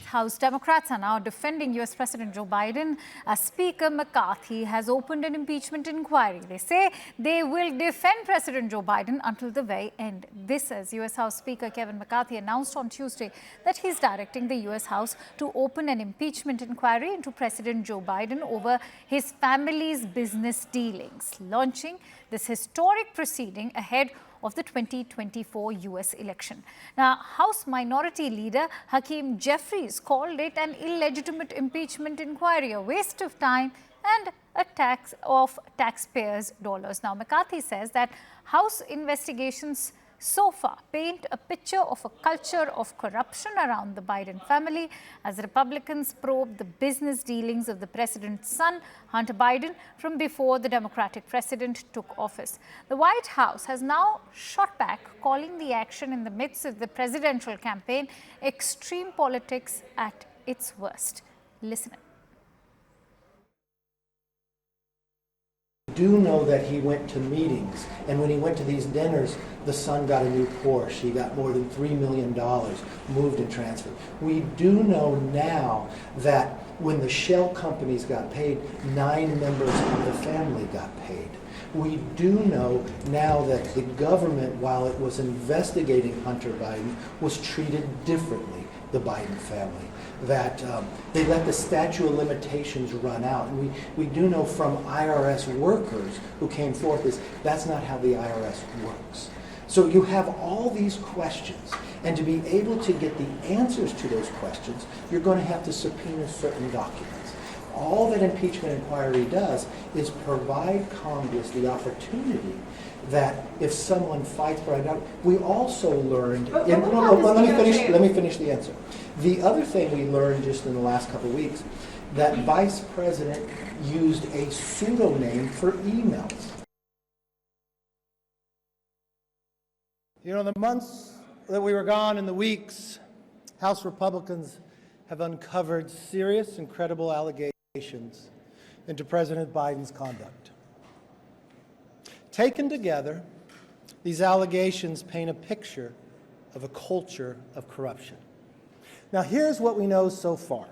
House Democrats are now defending U.S. President Joe Biden as Speaker McCarthy has opened an impeachment inquiry. They say they will defend President Joe Biden until the very end. This as U.S. House Speaker Kevin McCarthy announced on Tuesday that he's directing the U.S. House to open an impeachment inquiry into President Joe Biden over his family's business dealings, launching this historic proceeding ahead of the 2024 U.S. election. Now, House Minority Leader Hakeem Jeffries called it an illegitimate impeachment inquiry, a waste of time and a tax of taxpayers' dollars. Now, McCarthy says that House investigations so far paint a picture of a culture of corruption around the Biden family as Republicans probe the business dealings of the president's son, Hunter Biden, from before the Democratic president took office. The White House has now shot back, calling the action in the midst of the presidential campaign extreme politics at its worst. Listen. Do know that he went to meetings, and when he went to these dinners, the son got a new Porsche. He got more than $3 million moved and transferred. We do know now that when the shell companies got paid, 9 members of the family got paid. We do know now that the government, while it was investigating Hunter Biden, was treated differently, the Biden family. That they let the statute of limitations run out. And we do know from IRS workers who came forth is that's not how the IRS works. So you have all these questions, and to be able to get the answers to those questions, you're going to have to subpoena certain documents. All that impeachment inquiry does is provide Congress the opportunity that if someone fights for a we also learned. Let me finish the answer. The other thing we learned just in the last couple of weeks, that Vice President used a pseudonym for emails. You know, the months that we were gone and the weeks, House Republicans have uncovered serious and credible allegations into President Biden's conduct. Taken together, these allegations paint a picture of a culture of corruption. Now, here's what we know so far.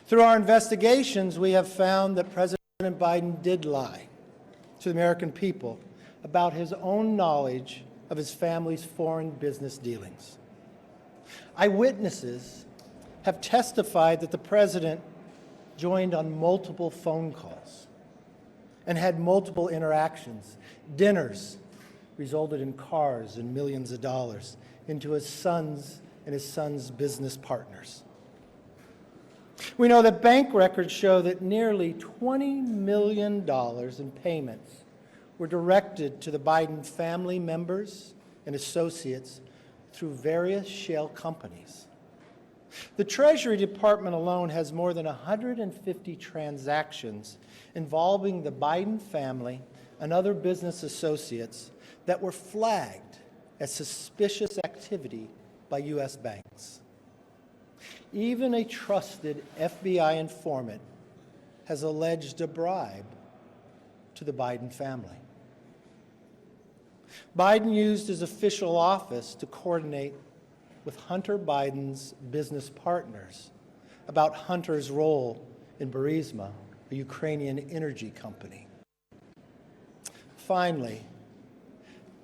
Through our investigations, we have found that President Biden did lie to the American people about his own knowledge of his family's foreign business dealings. Eyewitnesses have testified that the president joined on multiple phone calls and had multiple interactions. Dinners resulted in cars and millions of dollars into his son's and his son's business partners. We know that bank records show that nearly $20 million in payments were directed to the Biden family members and associates through various shell companies. The Treasury Department alone has more than 150 transactions involving the Biden family and other business associates that were flagged as suspicious activity by U.S. banks. Even a trusted FBI informant has alleged a bribe to the Biden family. Biden used his official office to coordinate with Hunter Biden's business partners about Hunter's role in Burisma, a Ukrainian energy company. Finally,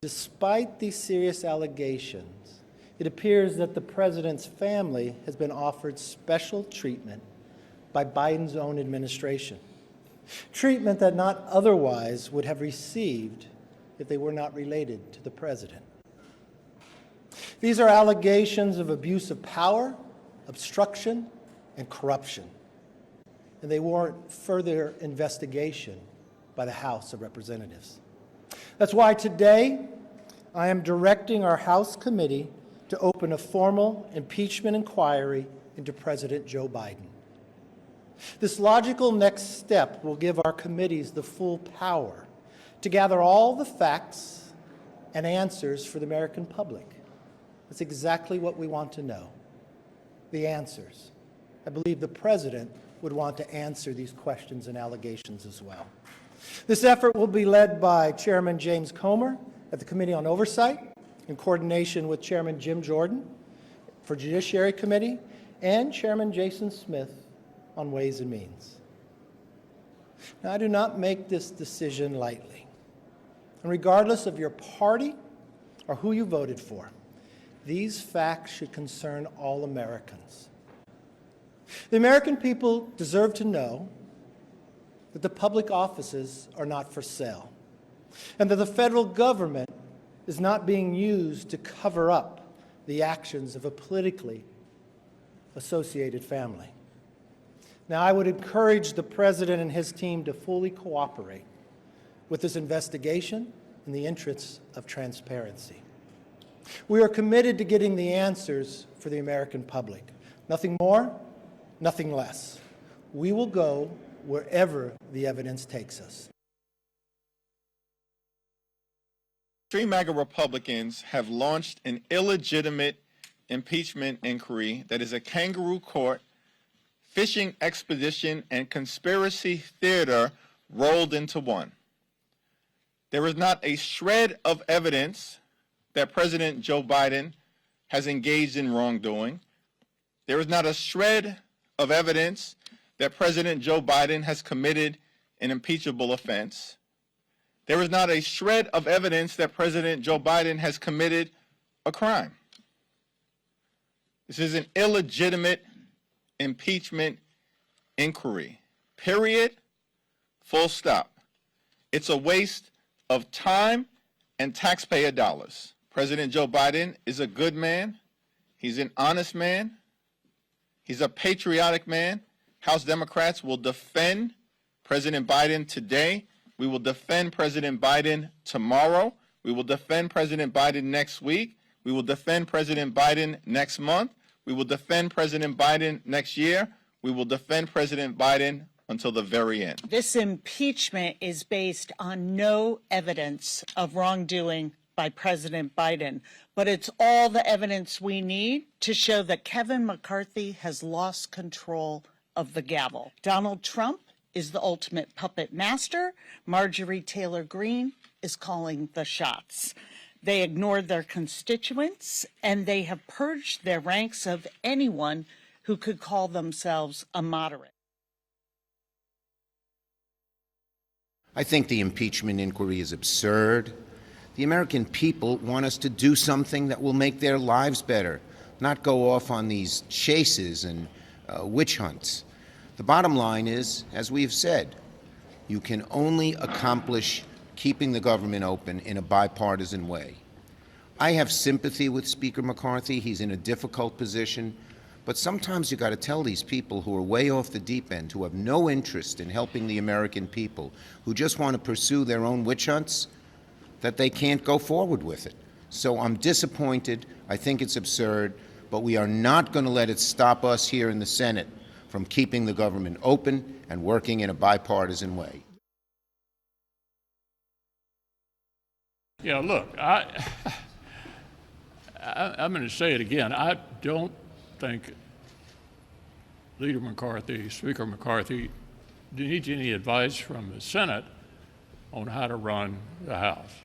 despite these serious allegations, it appears that the president's family has been offered special treatment by Biden's own administration, treatment that not otherwise would have received if they were not related to the president. These are allegations of abuse of power, obstruction, and corruption, and they warrant further investigation by the House of Representatives. That's why today I am directing our House committee to open a formal impeachment inquiry into President Joe Biden. This logical next step will give our committees the full power to gather all the facts and answers for the American public. That's exactly what we want to know, the answers. I believe the president would want to answer these questions and allegations as well. This effort will be led by Chairman James Comer at the Committee on Oversight, in coordination with Chairman Jim Jordan for Judiciary Committee and Chairman Jason Smith on Ways and Means. Now, I do not make this decision lightly. And regardless of your party or who you voted for, these facts should concern all Americans. The American people deserve to know that the public offices are not for sale, and that the federal government is not being used to cover up the actions of a politically associated family. Now, I would encourage the President and his team to fully cooperate with this investigation in the interests of transparency. We are committed to getting the answers for the American public. Nothing more, nothing less. We will go wherever the evidence takes us. Extreme MAGA Republicans have launched an illegitimate impeachment inquiry that is a kangaroo court, fishing expedition, and conspiracy theater rolled into one. There is not a shred of evidence that President Joe Biden has engaged in wrongdoing. There is not a shred of evidence that President Joe Biden has committed an impeachable offense. There is not a shred of evidence that President Joe Biden has committed a crime. This is an illegitimate impeachment inquiry. Period. Full stop. It's a waste of time and taxpayer dollars. President Joe Biden is a good man. He's an honest man. He's a patriotic man. House Democrats will defend President Biden today. We will defend President Biden tomorrow. We will defend President Biden next week. We will defend President Biden next month. We will defend President Biden next year. We will defend President Biden until the very end. This impeachment is based on no evidence of wrongdoing by President Biden, but it's all the evidence we need to show that Kevin McCarthy has lost control of the gavel. Donald Trump is the ultimate puppet master. Marjorie Taylor Greene is calling the shots. They ignored their constituents, and they have purged their ranks of anyone who could call themselves a moderate. I think the impeachment inquiry is absurd. The American people want us to do something that will make their lives better, not go off on these chases and witch hunts. The bottom line is, as we've said, you can only accomplish keeping the government open in a bipartisan way. I have sympathy with Speaker McCarthy. He's in a difficult position. But sometimes you got to tell these people who are way off the deep end, who have no interest in helping the American people, who just want to pursue their own witch hunts, that they can't go forward with it. So I'm disappointed. I think it's absurd. But we are not going to let it stop us here in the Senate from keeping the government open and working in a bipartisan way. Yeah, look, I'm going to say it again. I don't think Leader McCarthy, Speaker McCarthy, needs any advice from the Senate on how to run the House.